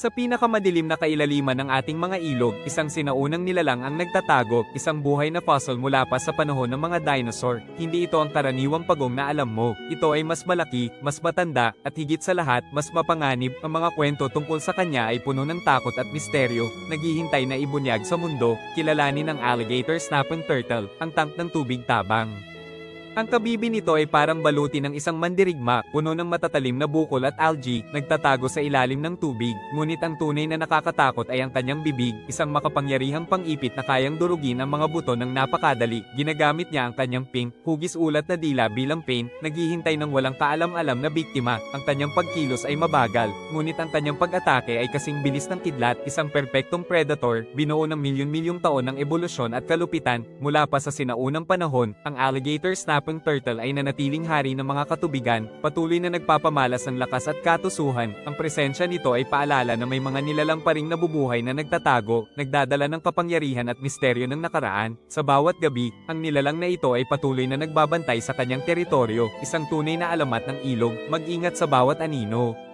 Sa pinakamadilim na kailaliman ng ating mga ilog, isang sinaunang nilalang ang nagtatago, isang buhay na fossil mula pa sa panahon ng mga dinosaur. Hindi ito ang karaniwang pagong na alam mo. Ito ay mas malaki, mas matanda, at higit sa lahat, mas mapanganib. Ang mga kwento tungkol sa kanya ay puno ng takot at misteryo, naghihintay na ibunyag sa mundo. Kilalanin ang alligator snapping turtle, ang tank ng tubig tabang. Ang kabibi nito ay parang baluti ng isang mandirigma, puno ng matatalim na bukol at algae, nagtatago sa ilalim ng tubig. Ngunit ang tunay na nakakatakot ay ang kanyang bibig, isang makapangyarihang pang-ipit na kayang durugin ang mga buto ng napakadali. Ginagamit niya ang kanyang pink, hugis ulat na dila bilang pain, naghihintay ng walang kaalam-alam na biktima. Ang kanyang pagkilos ay mabagal, ngunit ang kanyang pag-atake ay kasing bilis ng kidlat, isang perpektong predator, binuo ng milyon-milyong taon ng ebolusyon at kalupitan. Mula pa sa sinaunang panahon, ang alligator snapping turtle ay nanatiling hari ng mga katubigan, patuloy na nagpapamalas ng lakas at katusuhan. Ang presensya nito ay paalala na may mga nilalang pa ring nabubuhay na nagtatago, nagdadala ng kapangyarihan at misteryo ng nakaraan. Sa bawat gabi, ang nilalang na ito ay patuloy na nagbabantay sa kanyang teritoryo, isang tunay na alamat ng ilog. Mag-ingat sa bawat anino.